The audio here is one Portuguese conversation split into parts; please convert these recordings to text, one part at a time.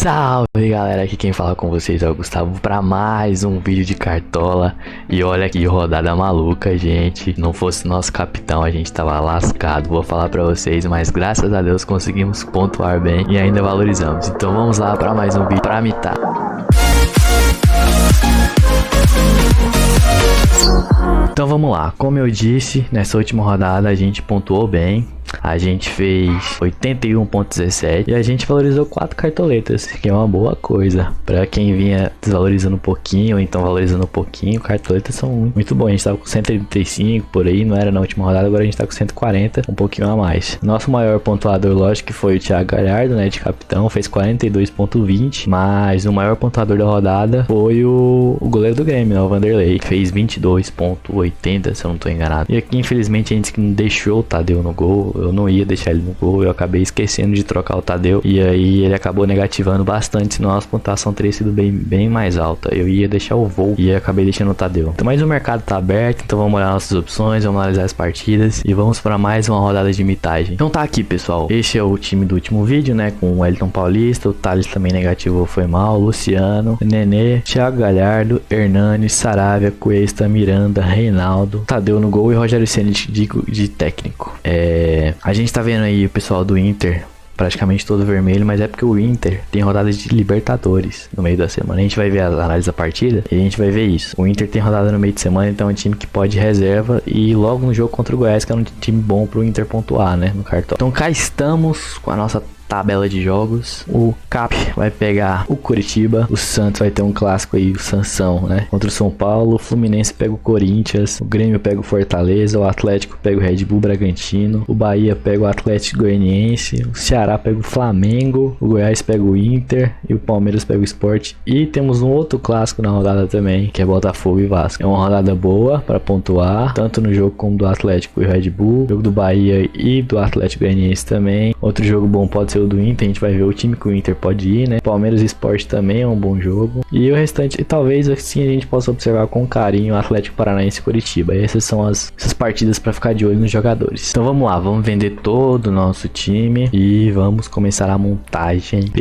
Salve galera, aqui quem fala com vocês é o Gustavo para mais um vídeo de Cartola. E olha que rodada maluca, gente. Não fosse nosso capitão, a gente tava lascado. Vou falar para vocês, mas graças a Deus conseguimos pontuar bem e ainda valorizamos. Então vamos lá para mais um vídeo para mitar. Então vamos lá, como eu disse, nessa última rodada a gente pontuou bem. A gente fez 81.17 e a gente valorizou 4 cartoletas, que é uma boa coisa. Pra quem vinha desvalorizando um pouquinho, ou então valorizando um pouquinho, cartoletas são muito bons. A gente tava com 135 por aí, não era na última rodada, agora a gente tá com 140, um pouquinho a mais. Nosso maior pontuador, lógico, que foi o Thiago Galhardo, né, de capitão, fez 42.20, mas o maior pontuador da rodada foi o goleiro do Grêmio, né, o Vanderlei, fez 22.80, se eu não tô enganado. E aqui, infelizmente, a gente deixou o Tadeu no gol. Eu não ia deixar ele no gol, eu acabei esquecendo de trocar o Tadeu e aí ele acabou negativando bastante, senão a pontuação teria sido bem mais alta. Eu ia deixar o Voo e acabei deixando o Tadeu. Então, mas o mercado tá aberto, então vamos olhar nossas opções, vamos analisar as partidas e vamos para mais uma rodada de mitagem. Então tá aqui, pessoal, este é o time do último vídeo, né, com o Wellington Paulista, o Thales também negativou, foi mal, Luciano, Nenê, Thiago Galhardo, Hernani, Saravia, Cuesta, Miranda, Reinaldo, Tadeu no gol e Rogério Ceni de técnico. A gente tá vendo aí o pessoal do Inter praticamente todo vermelho, mas é porque o Inter tem rodada de Libertadores no meio da semana. A gente vai ver a análise da partida e a gente vai ver isso. O Inter tem rodada no meio de semana, então é um time que pode reserva e logo no jogo contra o Goiás, que é um time bom pro Inter pontuar, né, no cartão. Então cá estamos com a nossa tabela de jogos. O Cap vai pegar o Curitiba, o Santos vai ter um clássico aí, o Sansão, né, contra o São Paulo, o Fluminense pega o Corinthians, o Grêmio pega o Fortaleza, o Atlético pega o Red Bull Bragantino, o Bahia pega o Atlético Goianiense, o Ceará pega o Flamengo, o Goiás pega o Inter e o Palmeiras pega o Sport. E temos um outro clássico na rodada também, que é Botafogo e Vasco. É uma rodada boa para pontuar, tanto no jogo como do Atlético e Red Bull, jogo do Bahia e do Atlético Goianiense também. Outro jogo bom pode ser o do Inter, a gente vai ver o time que o Inter pode ir, né? Palmeiras e Sport também é um bom jogo. E o restante, e talvez assim a gente possa observar com carinho o Atlético Paranaense e Curitiba. E essas são essas partidas para ficar de olho nos jogadores. Então vamos lá, vamos vender todo o nosso time e vamos começar a montagem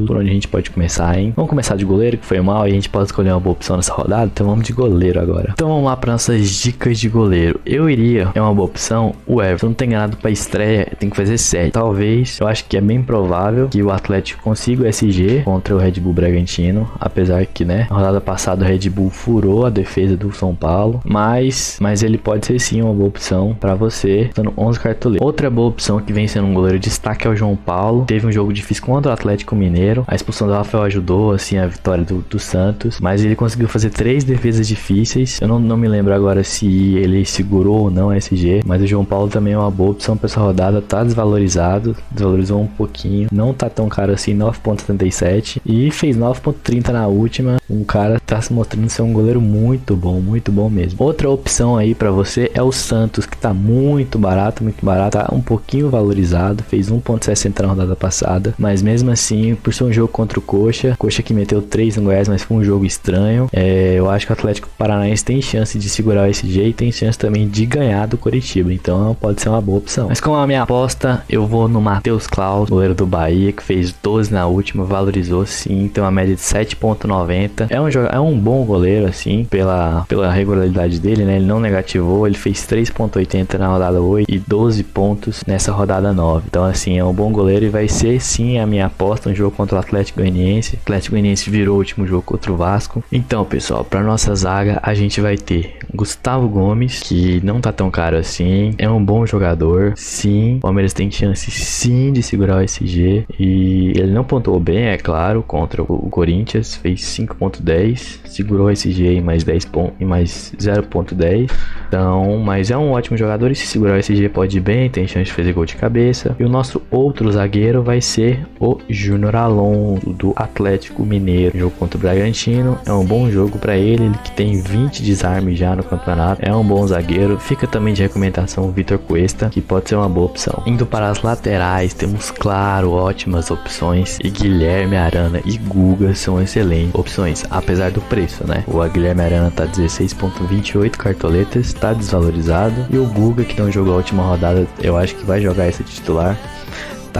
por onde a gente pode começar, hein? Vamos começar de goleiro, que foi mal, e a gente pode escolher uma boa opção nessa rodada. Então vamos de goleiro agora. Então vamos lá para nossas dicas de goleiro. Eu iria, é uma boa opção, o Everton. Não tem ganhado para estreia, tem que fazer 7. Talvez, eu acho que é bem provável que o Atlético consiga o SG contra o Red Bull Bragantino, apesar que, né, na rodada passada o Red Bull furou a defesa do São Paulo, mas ele pode ser sim uma boa opção para você, dando 11 cartoletas. Outra boa opção que vem sendo um goleiro de destaque é o João Paulo. Teve um jogo difícil contra o Atlético Mineiro, a expulsão do Rafael ajudou assim a vitória do Santos, mas ele conseguiu fazer 3 defesas difíceis. Eu não me lembro agora se ele segurou ou não a SG, mas o João Paulo também é uma boa opção para essa rodada. Tá desvalorizou um pouquinho, não tá tão caro assim, 9.77 e fez 9.30 na última. Um cara tá se mostrando ser um goleiro muito bom mesmo. Outra opção aí pra você é o Santos, que tá muito barato, tá um pouquinho valorizado, fez 1.60 na rodada passada, mas mesmo assim, por ser um jogo contra o Coxa que meteu 3 no Goiás, mas foi um jogo estranho, eu acho que o Atlético Paranaense tem chance de segurar o SG e tem chance também de ganhar do Curitiba, então pode ser uma boa opção. Mas como a minha aposta, eu vou no Matheus Klaus, goleiro do Bahia, que fez 12 na última, valorizou sim, tem uma média de 7.90. É um bom goleiro assim, pela regularidade dele, né? Ele não negativou, ele fez 3.80 na rodada 8 e 12 pontos nessa rodada 9. Então assim, é um bom goleiro e vai ser sim a minha aposta, um jogo contra o Atlético Goianiense. O Atlético Goianiense virou o último jogo contra o Vasco. Então, pessoal, para nossa zaga a gente vai ter Gustavo Gomes, que não tá tão caro assim, é um bom jogador, sim. O Palmeiras tem chance sim de segurar o SG e ele não pontuou bem, é claro, contra o Corinthians, fez 5.10, segurou o SG em mais 10 pontos e mais 0.10. Então, mas é um ótimo jogador e se segurar o SG pode ir bem, tem chance de fazer gol de cabeça. E o nosso outro zagueiro vai ser o Júnior Alonso do Atlético Mineiro. Jogo contra o Bragantino, é um bom jogo para ele que tem 20 desarmes já no campeonato, é um bom zagueiro. Fica também de recomendação o Vitor Cuesta, que pode ser uma boa opção. Indo para as laterais, temos claro ótimas opções e Guilherme Arana e Guga são excelentes opções, apesar do preço, né? O Guilherme Arana tá 16.28 cartoletas, tá desvalorizado, e o Guga, que não jogou a última rodada, eu acho que vai jogar essa titular,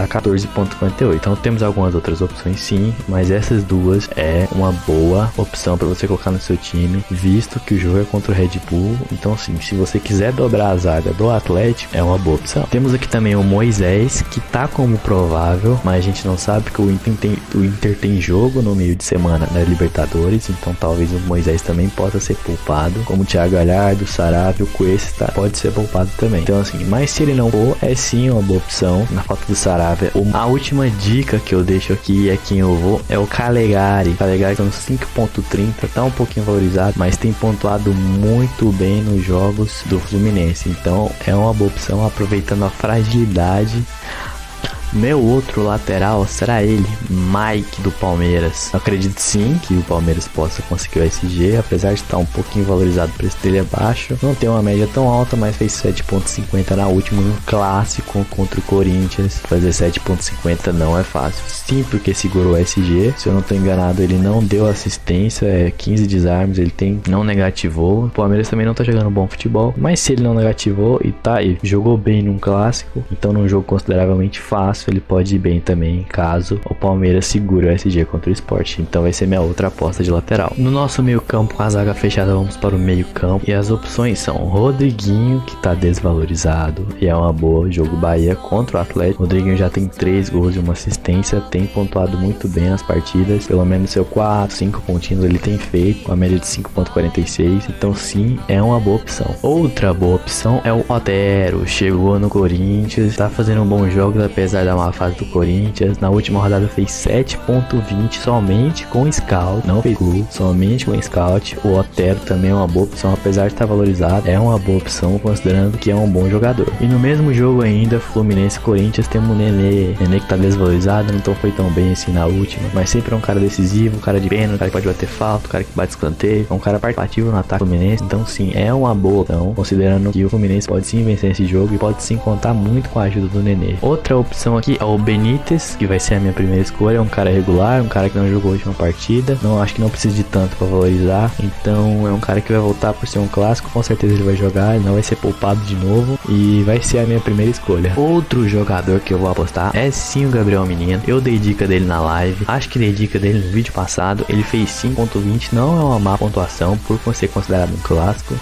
tá 14.58. Então temos algumas outras opções sim, mas essas duas é uma boa opção para você colocar no seu time, visto que o jogo é contra o Red Bull. Então sim, se você quiser dobrar a zaga do Atlético, é uma boa opção. Temos aqui também o Moisés, que tá como provável, mas a gente não sabe que o Inter tem jogo no meio de semana na Libertadores, então talvez o Moisés também possa ser poupado, como o Thiago Galhardo, o Sarabia, o Cuesta pode ser poupado também. Então assim, mas se ele não for, é sim uma boa opção. Na falta do Sarabia, a última dica que eu deixo aqui é quem eu vou, é o Calegari. O Calegari tá no 5.30, tá um pouquinho valorizado, mas tem pontuado muito bem nos jogos do Fluminense, então é uma boa opção, aproveitando a fragilidade. Meu outro lateral será ele, Mike do Palmeiras. Eu acredito sim que o Palmeiras possa conseguir o SG, apesar de estar um pouquinho valorizado, o preço dele é baixo. Não tem uma média tão alta, mas fez 7.50 na última em um clássico contra o Corinthians. Fazer 7.50 não é fácil. Sim, porque segurou o SG. Se eu não estou enganado, ele não deu assistência, 15 desarmes, ele não negativou. O Palmeiras também não está jogando bom futebol, mas se ele não negativou e jogou bem num clássico, então num jogo consideravelmente fácil, ele pode ir bem também caso o Palmeiras segure o SG contra o Sport. Então vai ser minha outra aposta de lateral. No nosso meio campo, com a zaga fechada, vamos para o meio campo, e as opções são Rodriguinho, que tá desvalorizado e é uma boa, jogo Bahia contra o Atlético. Rodriguinho já tem 3 gols e uma assistência, tem pontuado muito bem nas partidas, pelo menos seu 4, 5 pontinhos ele tem feito, com a média de 5.46, então sim, é uma boa opção. Outra boa opção é o Otero, chegou no Corinthians, tá fazendo um bom jogo, apesar da má fase do Corinthians. Na última rodada fez 7.20 somente com Scout, não fez gol, somente com Scout. O Otero também é uma boa opção, apesar de estar valorizado, é uma boa opção considerando que é um bom jogador. E no mesmo jogo ainda, Fluminense e Corinthians, temos o Nenê que tá desvalorizado, não foi tão bem assim na última, mas sempre é um cara decisivo, um cara de pênalti, um cara que pode bater falta, um cara que bate escanteio, é um cara participativo no ataque do Fluminense. Então sim, é uma boa opção, considerando que o Fluminense pode sim vencer esse jogo e pode sim contar muito com a ajuda do Nenê. Outra opção aqui é o Benítez, que vai ser a minha primeira escolha. É um cara regular, um cara que não jogou a última partida, não acho que não precisa de tanto para valorizar, então é um cara que vai voltar por ser um clássico, com certeza ele vai jogar, ele não vai ser poupado de novo e vai ser a minha primeira escolha. Outro jogador que eu vou apostar é sim o Gabriel Menino. Eu dei dica dele na live, acho que dei dica dele no vídeo passado, ele fez 5.20, não é uma má pontuação por ser considerado um clássico,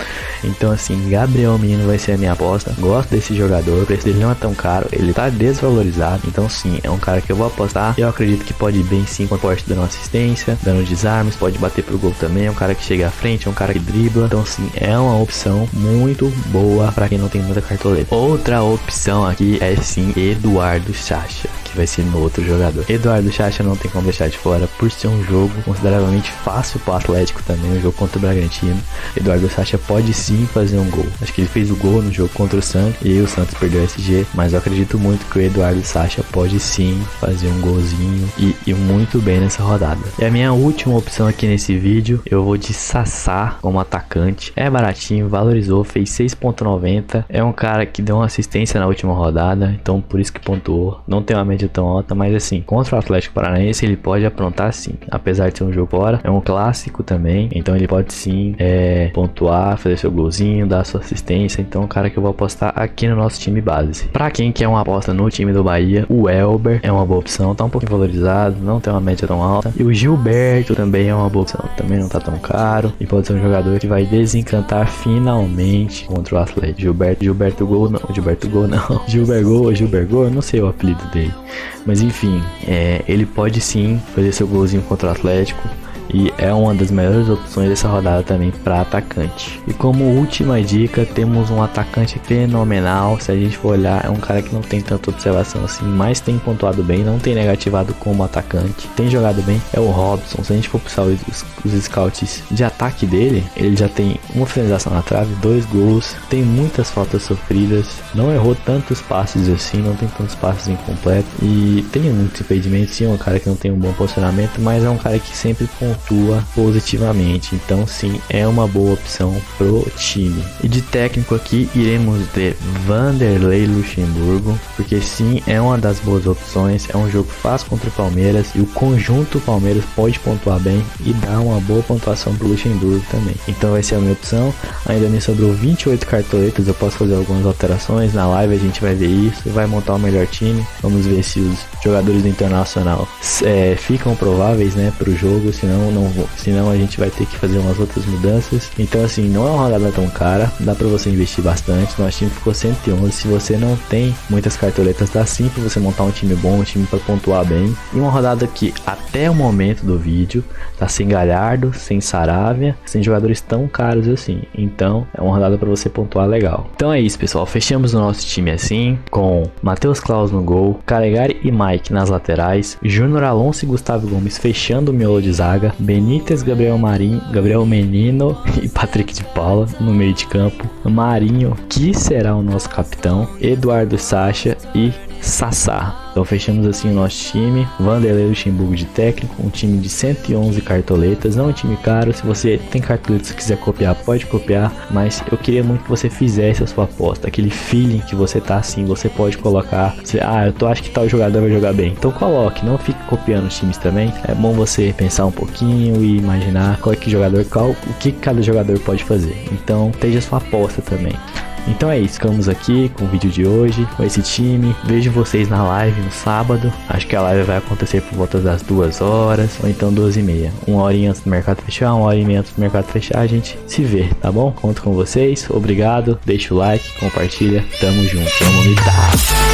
então assim, Gabriel Menino vai ser a minha aposta. Gosto desse jogador, o preço dele não é tão caro, ele tá desvalorizado, então sim, é um cara que eu vou apostar. Eu acredito que pode ir bem sim com o porte dando assistência, dando desarmes, pode bater pro gol também, é um cara que chega à frente, é um cara que dribla, então sim, é uma opção muito boa para quem não tem muita cartoleta. Outra opção aqui é sim Eduardo Chacha, que vai ser no outro jogador. Eduardo Chacha não tem como deixar de fora, por ser um jogo consideravelmente fácil pro Atlético também, um jogo contra o Bragantino. Eduardo Chacha pode sim fazer um gol, acho que ele fez o gol no jogo contra o Santos e o Santos perdeu o SG, mas eu acredito muito que o Eduardo Chacha pode sim fazer um golzinho e muito bem nessa rodada. E a minha última opção aqui nesse vídeo, eu vou de Sassá como atacante, é baratinho, valorizou, fez 6.90, é um cara que deu uma assistência na última rodada, então por isso que pontuou, não tem uma média tão alta, mas assim, contra o Atlético Paranaense ele pode aprontar sim, apesar de ser um jogo fora, é um clássico também, então ele pode sim pontuar, fazer seu golzinho, dar sua assistência, então é um cara que eu vou apostar aqui no nosso time base. Pra quem quer uma aposta no time do Bahia, o Elber é uma boa opção, tá um pouquinho valorizado, não tem uma média tão alta, e o Gilberto também é uma boa opção, também não tá tão caro, e pode ser um jogador que vai desencantar finalmente contra o Atlético. Gilberto Gol não, Gilberto Gol, eu não sei o apelido dele, mas enfim, ele pode sim fazer seu golzinho contra o Atlético, e é uma das melhores opções dessa rodada também para atacante. E como última dica, temos um atacante fenomenal. Se a gente for olhar, é um cara que não tem tanta observação assim, mas tem pontuado bem, não tem negativado como atacante, tem jogado bem, é o Robson. Se a gente for puxar os scouts de ataque dele, ele já tem uma finalização na trave, 2 gols, tem muitas faltas sofridas, não errou tantos passes assim, não tem tantos passes incompletos e tem muitos impedimentos. Sim, é um cara que não tem um bom posicionamento, mas é um cara que sempre pontua positivamente. Então sim, é uma boa opção pro time. E de técnico aqui iremos de Vanderlei Luxemburgo, porque sim, é uma das boas opções. É um jogo fácil contra o Palmeiras e o conjunto Palmeiras pode pontuar bem e dar uma boa pontuação pro Luxemburgo também. Então vai ser a minha opção. Ainda me sobrou 28 cartoletas, eu posso fazer algumas alterações. Na live a gente vai ver isso, vai montar o melhor time. Vamos ver se os jogadores do Internacional ficam prováveis, né, pro jogo, senão a gente vai ter que fazer umas outras mudanças. Então assim, não é uma rodada tão cara, dá pra você investir bastante. Nosso time ficou 111, se você não tem muitas cartoletas, dá sim pra você montar um time bom, um time pra pontuar bem. E uma rodada que até o momento do vídeo tá sem Galhardo, sem Saravia, sem jogadores tão caros assim. Então é uma rodada pra você pontuar legal. Então é isso, pessoal, fechamos o nosso time assim, com Matheus Claus no gol, Calegari e Mike nas laterais, Júnior Alonso e Gustavo Gomes fechando o miolo de zaga, Benítez, Gabriel Menino e Patrick de Paula no meio de campo, Marinho, que será o nosso capitão, Eduardo Sacha e Sassá. Então fechamos assim o nosso time. Vanderlei Luxemburgo de técnico, um time de 111 cartoletas, não é um time caro. Se você tem cartoletas e quiser copiar, pode copiar, mas eu queria muito que você fizesse a sua aposta, aquele feeling que você tá assim, você pode colocar, eu acho que tal jogador vai jogar bem, então coloque, não fique copiando os times também. É bom você pensar um pouquinho e imaginar o que cada jogador pode fazer, então esteja a sua aposta também. Então é isso, ficamos aqui com o vídeo de hoje, com esse time. Vejo vocês na live no sábado. Acho que a live vai acontecer por volta das 2 horas, ou então 2h30. 1 horinha antes do mercado fechar, 1h30 antes do mercado fechar, a gente se vê, tá bom? Conto com vocês, obrigado, deixa o like, compartilha, tamo junto, vamos militar!